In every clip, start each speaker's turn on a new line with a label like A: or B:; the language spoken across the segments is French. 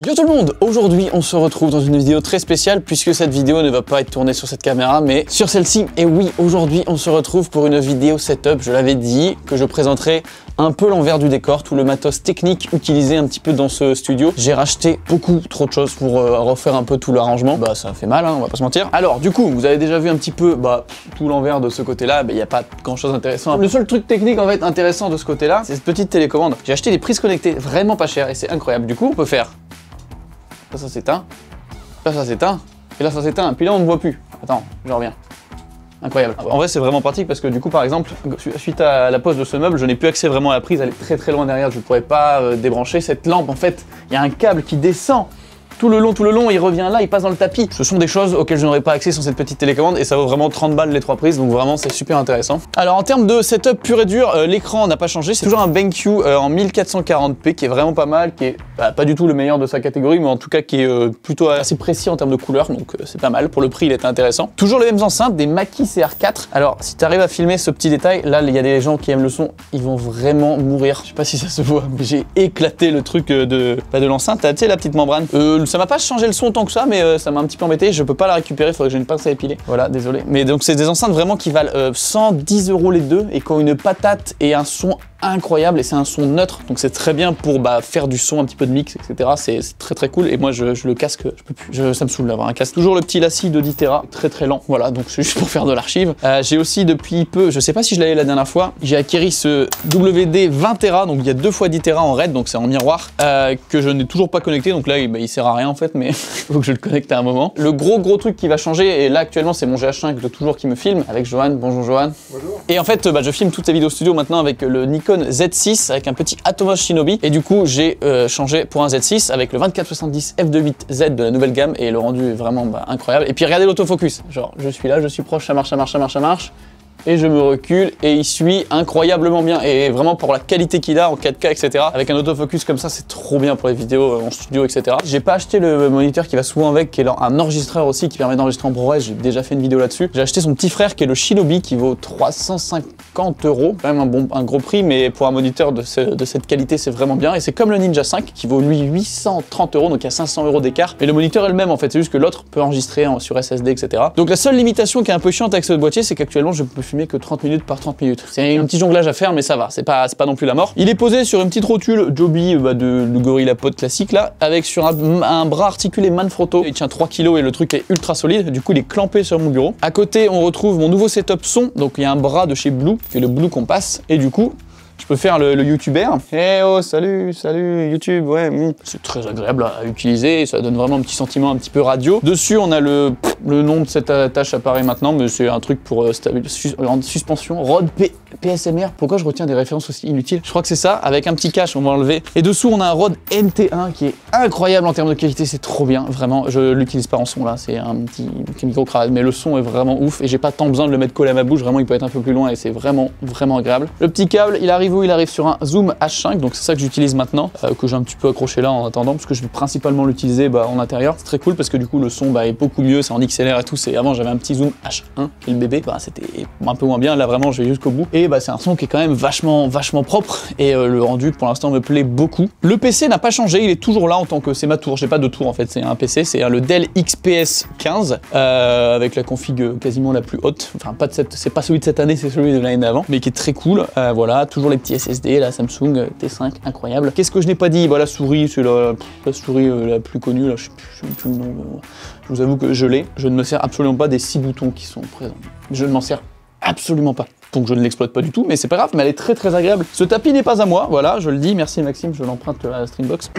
A: Yo tout le monde, aujourd'hui on se retrouve dans une vidéo très spéciale puisque cette vidéo ne va pas être tournée sur cette caméra mais sur celle-ci. Et oui, aujourd'hui on se retrouve pour une vidéo setup, je l'avais dit, que je présenterai un peu l'envers du décor, tout le matos technique utilisé un petit peu dans ce studio. J'ai racheté beaucoup trop de choses pour refaire un peu tout l'arrangement. Bah ça fait mal, hein, on va pas se mentir. Alors du coup, vous avez déjà vu un petit peu tout l'envers de ce côté-là, il n'y a pas grand chose d'intéressant. Le seul truc technique en fait intéressant de ce côté-là, c'est cette petite télécommande. J'ai acheté des prises connectées vraiment pas chères et c'est incroyable. Du coup, on peut faire... Là ça s'éteint, là ça s'éteint, et là ça s'éteint, puis là on ne voit plus. Attends, je reviens. Incroyable. En vrai c'est vraiment pratique parce que du coup par exemple, suite à la pose de ce meuble, je n'ai plus accès vraiment à la prise, elle est très loin derrière, je ne pourrais pas débrancher cette lampe. En fait, il y a un câble qui descend tout le long, il revient là, il passe dans le tapis. Ce sont des choses auxquelles je n'aurais pas accès sur cette petite télécommande et ça vaut vraiment 30 balles les 3 prises, donc vraiment c'est super intéressant. Alors en termes de setup pur et dur, l'écran n'a pas changé, c'est toujours un BenQ en 1440p qui est vraiment pas mal, qui est pas du tout le meilleur de sa catégorie, mais en tout cas qui est plutôt assez précis en termes de couleurs, donc c'est pas mal. Pour le prix, il était intéressant. Toujours les mêmes enceintes, des Mackie CR4. Alors si tu arrives à filmer ce petit détail, là il y a des gens qui aiment le son, ils vont vraiment mourir. Je sais pas si ça se voit, mais j'ai éclaté le truc de l'enceinte, tu sais la petite membrane. Ça m'a pas changé le son tant que ça, mais ça m'a un petit peu embêté. Je peux pas la récupérer, faudrait que j'ai une pince à épiler. Voilà, désolé. Mais donc c'est des enceintes vraiment qui valent 110 € les deux et qui ont une patate et un son incroyable, et c'est un son neutre, donc c'est très bien pour faire du son, un petit peu de mix, etc. C'est très cool, et moi je le casque, je peux plus, ça me saoule d'avoir un casque. Toujours le petit lacis de 10 Tera, très lent, voilà, donc c'est juste pour faire de l'archive. J'ai aussi depuis peu, je sais pas si je l'avais la dernière fois, j'ai acquéri ce WD 20 Tera, donc il y a 2 fois 10 Tera en RAID, donc c'est en miroir, que je n'ai toujours pas connecté, donc là il sert à rien en fait, mais il faut que je le connecte à un moment. Le gros truc qui va changer, et là actuellement c'est mon GH5 de toujours qui me filme, avec Johan. Bonjour Johan. Bonjour. Et en fait je filme toutes ces vidéos studio maintenant avec le Nikon Z6 avec un petit Atomos Shinobi, et du coup j'ai changé pour un Z6 avec le 2470 f2.8Z de la nouvelle gamme, et le rendu est vraiment incroyable. Et puis regardez l'autofocus, genre je suis là, je suis proche, ça marche, et je me recule et il suit incroyablement bien, et vraiment pour la qualité qu'il a en 4K, etc. Avec un autofocus comme ça, c'est trop bien pour les vidéos en studio, etc. J'ai pas acheté le moniteur qui va souvent avec, qui est un enregistreur aussi qui permet d'enregistrer en ProRes, j'ai déjà fait une vidéo là-dessus. J'ai acheté son petit frère qui est le Shinobi qui vaut 350 €, quand même un gros prix, mais pour un moniteur de cette qualité c'est vraiment bien. Et c'est comme le Ninja 5 qui vaut lui 830 €, donc il y a 500 € d'écart. Et le moniteur est le même en fait, c'est juste que l'autre peut enregistrer sur SSD, etc. Donc la seule limitation qui est un peu chiante avec ce boîtier, c'est qu'actuellement je peux filmer que 30 minutes par 30 minutes. C'est un petit jonglage à faire, mais ça va, c'est pas non plus la mort. Il est posé sur une petite rotule Joby de GorillaPod classique là, avec sur un bras articulé Manfrotto. Il tient 3 kg et le truc est ultra solide, du coup il est clampé sur mon bureau. À côté on retrouve mon nouveau setup son, donc il y a un bras de chez Blue, qui est le Blue Compass, et du coup je peux faire le youtubeur. Eh oh, salut YouTube, ouais. C'est très agréable à utiliser, et ça donne vraiment un petit sentiment un petit peu radio. Dessus, on a le nom de cette attache apparaît maintenant, mais c'est un truc pour en suspension. Rode PSMR, pourquoi je retiens des références aussi inutiles? Je crois que c'est ça, avec un petit cache, on va enlever. Et dessous, on a un Rode NT1 qui est incroyable en termes de qualité, c'est trop bien, vraiment. Je l'utilise pas en son là, c'est un petit micro-cravache, mais le son est vraiment ouf, et j'ai pas tant besoin de le mettre collé à ma bouche, vraiment il peut être un peu plus loin, et c'est vraiment agréable. Le petit câble, il arrive sur un Zoom H5, donc c'est ça que j'utilise maintenant, que j'ai un petit peu accroché là en attendant, parce que je vais principalement l'utiliser en intérieur. C'est très cool parce que du coup le son est beaucoup mieux, c'est en XLR et tout. Avant j'avais un petit Zoom H1 qui est le bébé, c'était un peu moins bien, là vraiment je vais jusqu'au bout, et c'est un son qui est quand même vachement propre, et le rendu pour l'instant me plaît beaucoup. Le PC n'a pas changé, il est toujours là en tant que c'est ma tour, j'ai pas de tour en fait, c'est un PC, c'est le Dell XPS 15 avec la config quasiment la plus haute, enfin pas de c'est pas celui de cette année, c'est celui de l'année d'avant, mais qui est très cool. Voilà, toujours les petits SSD, la Samsung T5, incroyable. Qu'est-ce que je n'ai pas dit? La souris, c'est la souris la plus connue, là, je sais plus le nom. Je vous avoue que je l'ai. Je ne me sers absolument pas des 6 boutons qui sont présents. Je ne m'en sers absolument pas. Donc je ne l'exploite pas du tout, mais c'est pas grave, mais elle est très agréable. Ce tapis n'est pas à moi, voilà, je le dis, merci Maxime, je l'emprunte à la Streambox.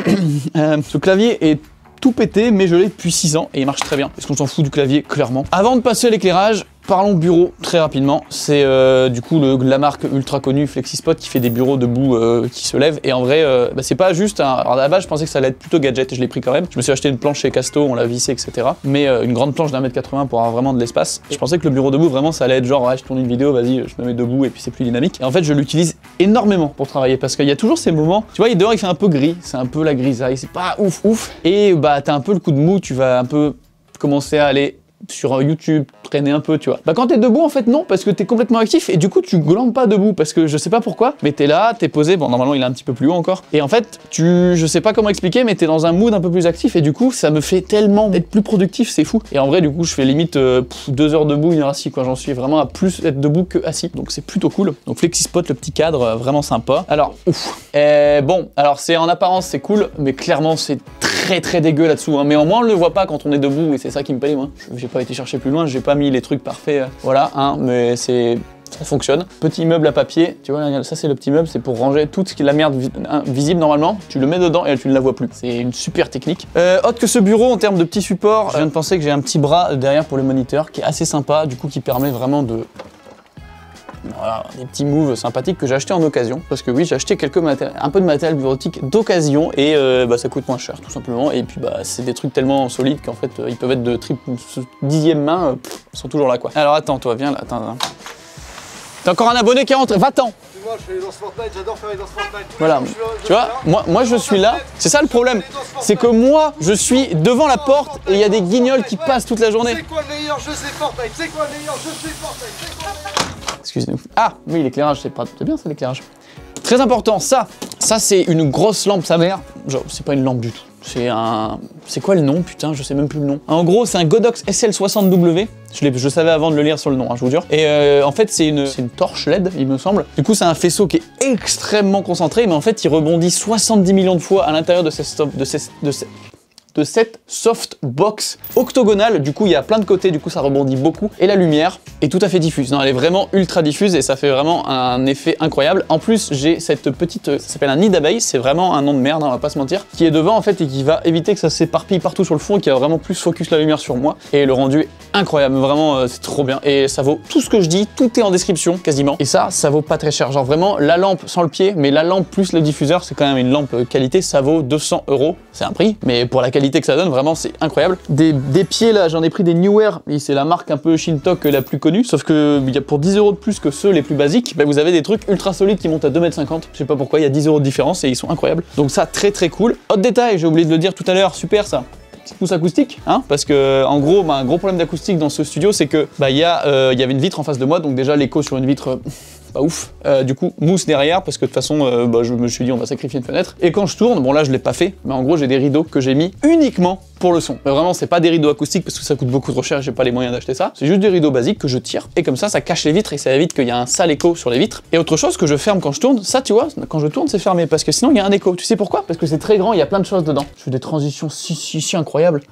A: Ce clavier est tout pété, mais je l'ai depuis 6 ans et il marche très bien. Est-ce qu'on s'en fout du clavier? Clairement. Avant de passer à l'éclairage, parlons bureau très rapidement. C'est du coup la marque ultra connue FlexiSpot qui fait des bureaux debout qui se lèvent, et en vrai c'est pas juste alors à la base je pensais que ça allait être plutôt gadget, et je l'ai pris quand même. Je me suis acheté une planche chez Casto, on l'a vissé, etc. Mais une grande planche d'1,80 m pour avoir vraiment de l'espace. Je pensais que le bureau debout vraiment ça allait être genre ouais, je tourne une vidéo, vas-y je me mets debout et puis c'est plus dynamique. Et en fait je l'utilise énormément pour travailler, parce qu'il y a toujours ces moments, tu vois, dehors il fait un peu gris, c'est un peu la grisaille, c'est pas ouf, et t'as un peu le coup de mou, tu vas un peu commencer à aller sur YouTube, traîner un peu, tu vois. Bah quand t'es debout, en fait, non, parce que t'es complètement actif et du coup, tu glandes pas debout parce que je sais pas pourquoi, mais t'es là, t'es posé, bon, normalement, il est un petit peu plus haut encore. Et en fait, je sais pas comment expliquer, mais t'es dans un mood un peu plus actif et du coup, ça me fait tellement être plus productif, c'est fou. Et en vrai, du coup, je fais limite 2 heures debout, 1 heure assis, quoi. J'en suis vraiment à plus être debout que assis, donc c'est plutôt cool. Donc FlexiSpot, le petit cadre, vraiment sympa. Alors, ouf. Bon, alors c'est en apparence, c'est cool, mais clairement, c'est très dégueu là-dessous, hein. Mais au moins on le voit pas quand on est debout et c'est ça qui me plaît, moi. J'ai pas été chercher plus loin, j'ai pas mis les trucs parfaits, voilà, hein, mais ça fonctionne. Petit meuble à papier, tu vois, ça c'est le petit meuble, c'est pour ranger toute la merde visible normalement, tu le mets dedans et tu ne la vois plus. C'est une super technique. Autre que ce bureau en termes de petits supports, je viens de penser que j'ai un petit bras derrière pour le moniteur qui est assez sympa, du coup qui permet vraiment de... Voilà, des petits moves sympathiques que j'ai acheté en occasion, parce que oui, j'ai acheté un peu de matériel bureautique d'occasion et ça coûte moins cher tout simplement, et puis c'est des trucs tellement solides qu'en fait ils peuvent être de dixième main, ils sont toujours là quoi. Alors attends, toi viens là, attends. T'as encore un abonné qui est rentré, va-t'en.
B: Moi je fais les danses Fortnite, j'adore faire les danses Fortnite.
A: Voilà, tu vois, moi je suis là, c'est ça le problème, c'est que moi je suis devant la porte et il y a des guignols qui passent toute la journée.
B: C'est quoi le meilleur jeu, c'est Fortnite, c'est quoi le meilleur jeu, c'est Fortnite, c'est quoi le meilleur...
A: Excusez-nous. Ah, oui, l'éclairage, c'est bien ça l'éclairage. Très important, ça c'est une grosse lampe, sa mère. Genre, c'est pas une lampe du tout. C'est quoi le nom, putain, je sais même plus le nom. En gros, c'est un Godox SL60W. Je savais avant de le lire sur le nom, hein, je vous jure. Et en fait, c'est une torche LED, il me semble. Du coup, c'est un faisceau qui est extrêmement concentré, mais en fait, il rebondit 70 millions de fois à l'intérieur de cette softbox octogonale. Du coup, il y a plein de côtés, du coup, ça rebondit beaucoup. Et la lumière est tout à fait diffuse. Non, elle est vraiment ultra diffuse et ça fait vraiment un effet incroyable. En plus, j'ai cette petite, ça s'appelle un nid d'abeille, c'est vraiment un nom de merde, hein, on va pas se mentir, qui est devant en fait et qui va éviter que ça s'éparpille partout sur le fond et qui va vraiment plus focus la lumière sur moi. Et le rendu est incroyable, vraiment, c'est trop bien. Et ça vaut tout ce que je dis, tout est en description quasiment. Et ça vaut pas très cher. Genre vraiment, la lampe sans le pied, mais la lampe plus le diffuseur, c'est quand même une lampe qualité, ça vaut 200 €. C'est un prix, mais pour la qualité que ça donne, vraiment c'est incroyable. Des pieds là, j'en ai pris des Neewer, c'est la marque un peu Shintok la plus connue, sauf que pour 10 € de plus que ceux les plus basiques, vous avez des trucs ultra solides qui montent à 2,50 m. Je sais pas pourquoi, il y a 10 € de différence et ils sont incroyables. Donc ça, très cool. Autre détail, j'ai oublié de le dire tout à l'heure, super ça. Petite mousse acoustique, hein, parce que en gros, un gros problème d'acoustique dans ce studio, c'est que il y avait une vitre en face de moi, donc déjà l'écho sur une vitre... pas ouf. Du coup, mousse derrière, parce que de toute façon, je me suis dit, on va sacrifier une fenêtre. Et quand je tourne, bon là, je l'ai pas fait, mais en gros, j'ai des rideaux que j'ai mis uniquement pour le son. Mais vraiment, c'est pas des rideaux acoustiques, parce que ça coûte beaucoup trop cher, j'ai pas les moyens d'acheter ça. C'est juste des rideaux basiques que je tire, et comme ça cache les vitres, et ça évite qu'il y ait un sale écho sur les vitres. Et autre chose que je ferme quand je tourne, ça, tu vois, quand je tourne, c'est fermé, parce que sinon, il y a un écho. Tu sais pourquoi? Parce que c'est très grand, il y a plein de choses dedans. Je fais des transitions si incroyables.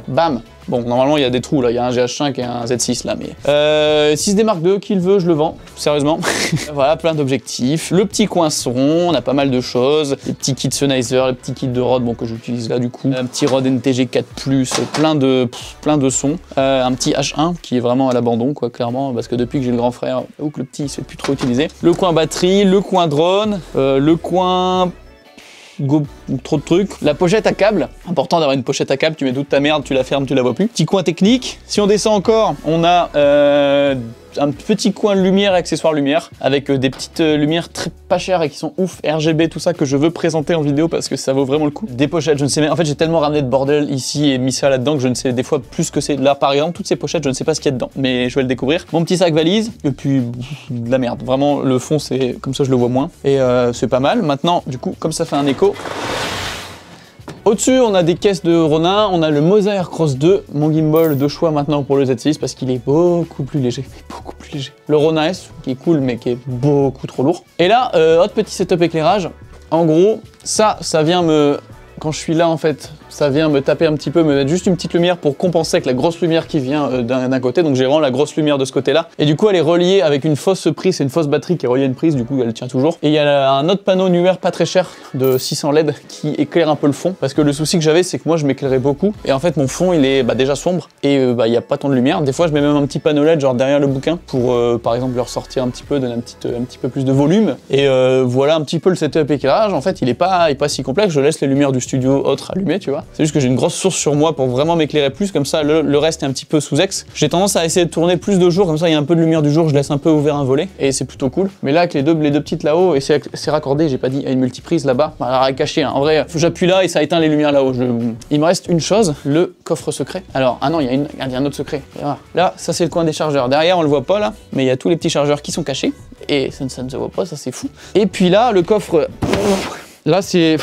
A: Bam! Bon, normalement, il y a des trous, là. Il y a un GH5 et un Z6, là, mais... si se démarque de qui le veut, je le vends. Sérieusement. Voilà, plein d'objectifs. Le petit coinçon, on a pas mal de choses. Les petits kits Sennheiser, les petits kits de Rode, bon, que j'utilise là, du coup. Un petit Rode NTG 4+, plein de sons. Un petit H1, qui est vraiment à l'abandon, quoi, clairement, parce que depuis que j'ai le grand frère, ou que le petit, il se fait plus trop utiliser. Le coin batterie, le coin drone, le coin... trop de trucs. La pochette à câble, important d'avoir une pochette à câble, tu mets toute ta merde, tu la fermes, tu la vois plus. Petit coin technique, si on descend encore, on a un petit coin lumière et accessoires lumière, avec des petites lumières très pas chères et qui sont ouf, RGB, tout ça que je veux présenter en vidéo parce que ça vaut vraiment le coup. Des pochettes, je ne sais même, en fait j'ai tellement ramené de bordel ici et mis ça là-dedans que je ne sais des fois plus que c'est. Là par exemple, toutes ces pochettes, je ne sais pas ce qu'il y a dedans, mais je vais le découvrir. Mon petit sac valise, et puis de la merde, vraiment le fond c'est comme ça je le vois moins, et c'est pas mal. Maintenant, du coup, comme ça fait un écho, au-dessus, on a des caisses de Ronin, on a le Moza Aircross 2, mon gimbal de choix maintenant pour le Z6 parce qu'il est beaucoup plus léger, Le Ronin S, qui est cool mais qui est beaucoup trop lourd. Et là, autre petit setup éclairage, en gros, ça vient me... Quand je suis là en fait, ça vient me taper un petit peu, me mettre juste une petite lumière pour compenser avec la grosse lumière qui vient d'un côté, donc j'ai vraiment la grosse lumière de ce côté-là. Et du coup, elle est reliée avec une fausse prise, c'est une fausse batterie qui est reliée à une prise, du coup elle tient toujours. Et il y a un autre panneau Neewer pas très cher de 600 LED qui éclaire un peu le fond, parce que le souci que j'avais, c'est que moi je m'éclairais beaucoup, et en fait mon fond il est déjà sombre, et il n'y a pas tant de lumière. Des fois je mets même un petit panneau LED genre derrière le bouquin, pour par exemple le ressortir un petit peu, donner un petit peu plus de volume. Et voilà un petit peu le setup éclairage. En fait il est pas si complexe, je laisse les lumières du studio autre allumé, tu vois. C'est juste que j'ai une grosse source sur moi pour vraiment m'éclairer plus, comme ça le reste est un petit peu sous-ex. J'ai tendance à essayer de tourner plus de jour, comme ça il y a un peu de lumière du jour, je laisse un peu ouvert un volet et c'est plutôt cool. Mais là avec les deux petites là-haut, et c'est raccordé, j'ai pas dit, à une multiprise là-bas, bah, elle est cachée, hein. En vrai, j'appuie là et ça éteint les lumières là-haut. Il me reste une chose, le coffre secret. Alors, ah non, il y a un autre secret. Là, ça c'est le coin des chargeurs. Derrière, on le voit pas là, mais il y a tous les petits chargeurs qui sont cachés et ça ne se voit pas, ça c'est fou. Et puis là, le coffre, là c'est...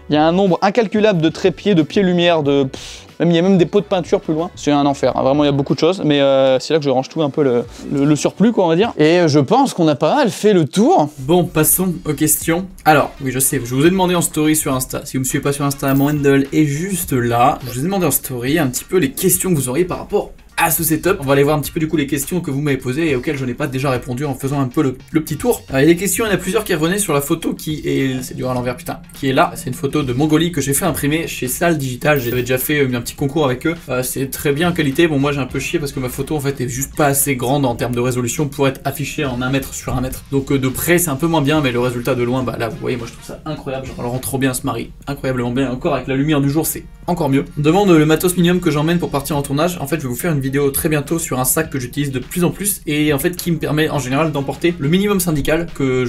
A: Il y a un nombre incalculable de trépieds, de pieds-lumière, il y a même des pots de peinture plus loin. C'est un enfer, hein. Vraiment il y a beaucoup de choses, mais c'est là que je range tout un peu le surplus, quoi, on va dire. Et je pense qu'on a pas mal fait le tour.
C: Bon, passons aux questions. Alors, oui, je sais, je vous ai demandé en story sur Insta. Si vous me suivez pas sur Insta, mon handle est juste là. Je vous ai demandé en story un petit peu les questions que vous auriez par rapport à ce setup. On va aller voir un petit peu du coup les questions que vous m'avez posées et auxquelles je n'ai pas déjà répondu en faisant un peu le petit tour. Il y a des questions, il y en a plusieurs qui revenaient sur la photo qui est... C'est dur à l'envers, putain. Qui est là, c'est une photo de Mongolie que j'ai fait imprimer chez Salle Digital. J'avais déjà fait un petit concours avec eux. C'est très bien en qualité. Bon, moi j'ai un peu chié parce que ma photo en fait est juste pas assez grande en termes de résolution pour être affichée en 1 mètre sur 1 mètre. Donc de près c'est un peu moins bien, mais le résultat de loin, bah là vous voyez, moi je trouve ça incroyable. Genre, elle rend trop bien, ce mari. Incroyablement bien. Encore avec la lumière du jour, c'est encore mieux. On demande le matos minimum que j'emmène pour partir en tournage. En fait, je vais vous faire une vidéo très bientôt sur un sac que j'utilise de plus en plus et en fait qui me permet en général d'emporter le minimum syndical que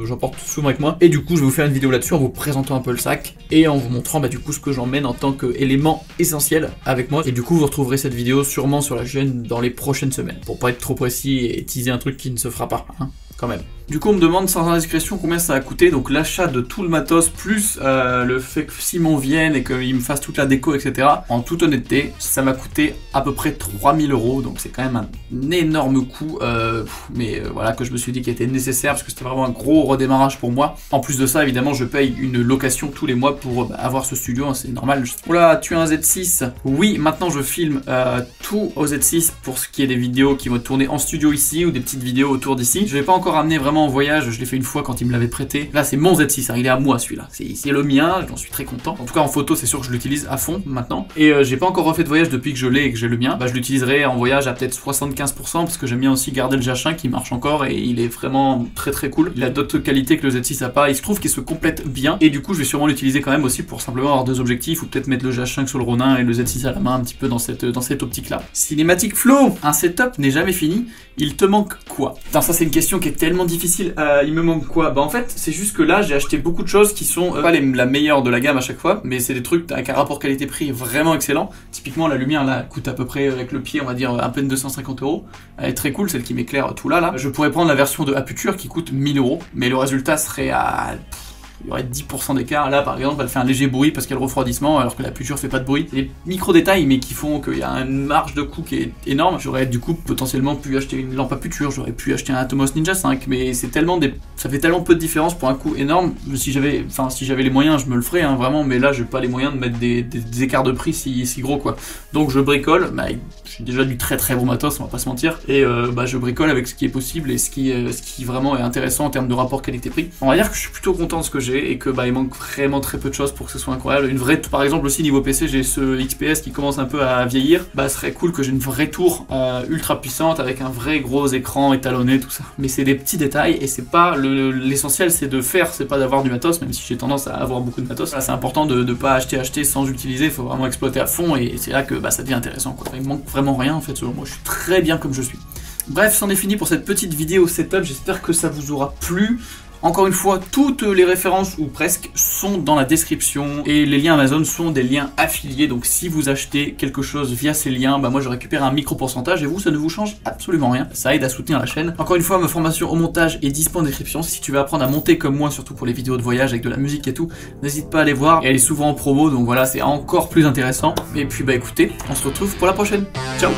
C: j'emporte souvent avec moi. Et du coup, je vais vous faire une vidéo là-dessus en vous présentant un peu le sac et en vous montrant bah du coup ce que j'emmène en tant qu'élément essentiel avec moi. Et du coup, vous retrouverez cette vidéo sûrement sur la chaîne dans les prochaines semaines pour pas être trop précis et teaser un truc qui ne se fera pas, hein, quand même. Du coup, on me demande sans indiscrétion combien ça a coûté, donc l'achat de tout le matos, plus le fait que Simon vienne et qu'il me fasse toute la déco, etc. En toute honnêteté, ça m'a coûté à peu près 3000 €, donc c'est quand même un énorme coût, mais voilà, que je me suis dit qu'il était nécessaire, parce que c'était vraiment un gros redémarrage pour moi. En plus de ça, évidemment, je paye une location tous les mois pour avoir ce studio, hein, c'est normal. Oula, tu as un Z6? Oui, maintenant je filme tout au Z6 pour ce qui est des vidéos qui vont tourner en studio ici, ou des petites vidéos autour d'ici. Je vais pas encore amener vraiment en voyage, je l'ai fait une fois quand il me l'avait prêté. Là c'est mon Z6, hein, il est à moi celui-là, c'est le mien, j'en suis très content. En tout cas en photo c'est sûr que je l'utilise à fond maintenant. Et j'ai pas encore refait de voyage depuis que je l'ai et que j'ai le mien. Bah je l'utiliserai en voyage à peut-être 75% parce que j'aime bien aussi garder le G1 qui marche encore et il est vraiment très très cool. Il a d'autres qualités que le Z6 a pas, il se trouve qu'il se complète bien et du coup je vais sûrement l'utiliser quand même aussi pour simplement avoir deux objectifs ou peut-être mettre le G1 sur le Ronin et le Z6 à la main un petit peu dans cette optique là. Cinématique Flow, un setup n'est jamais fini, il te manque quoi? Putain, ça c'est une question qui est tellement difficile. Il me manque quoi? Bah en fait c'est juste que là j'ai acheté beaucoup de choses qui sont pas la meilleure de la gamme à chaque fois, mais c'est des trucs avec un rapport qualité-prix vraiment excellent. Typiquement la lumière là coûte à peu près avec le pied on va dire à peine 250 €. Elle est très cool, celle qui m'éclaire tout là. Je pourrais prendre la version de Aputure qui coûte 1000 €, mais le résultat serait à... Il y aurait 10% d'écart. Là par exemple elle fait un léger bruit parce qu'elle refroidissement alors que la Aputure fait pas de bruit. C'est des micro détails mais qui font qu'il y a une marge de coût qui est énorme. J'aurais du coup potentiellement pu acheter une lampe Aputure, j'aurais pu acheter un Atomos Ninja 5, mais c'est tellement ça fait tellement peu de différence pour un coût énorme. Si j'avais les moyens je me le ferais hein, vraiment, mais là j'ai pas les moyens de mettre des écarts de prix si gros quoi. Donc je bricole, bah, j'ai déjà du très très bon matos, on va pas se mentir, et bah, je bricole avec ce qui est possible et ce qui vraiment est intéressant en termes de rapport qualité-prix. On va dire que je suis plutôt content de ce que j'ai et que bah, il manque vraiment très peu de choses pour que ce soit incroyable. Une vraie, par exemple aussi niveau PC, j'ai ce XPS qui commence un peu à vieillir. Bah, ce serait cool que j'ai une vraie tour ultra puissante avec un vrai gros écran étalonné, tout ça. Mais c'est des petits détails et c'est pas l'essentiel, c'est de faire, c'est pas d'avoir du matos, même si j'ai tendance à avoir beaucoup de matos. Là, c'est important de pas acheter sans utiliser, il faut vraiment exploiter à fond et c'est là que bah, ça devient intéressant quoi. Il manque vraiment rien en fait selon moi, je suis très bien comme je suis. Bref, c'en est fini pour cette petite vidéo setup, j'espère que ça vous aura plu. Encore une fois, toutes les références, ou presque, sont dans la description et les liens Amazon sont des liens affiliés, donc si vous achetez quelque chose via ces liens, bah moi je récupère un micro pourcentage et vous, ça ne vous change absolument rien, ça aide à soutenir la chaîne. Encore une fois, ma formation au montage est dispo en description, si tu veux apprendre à monter comme moi, surtout pour les vidéos de voyage avec de la musique et tout, n'hésite pas à aller voir, et elle est souvent en promo, donc voilà, c'est encore plus intéressant. Et puis bah écoutez, on se retrouve pour la prochaine, ciao.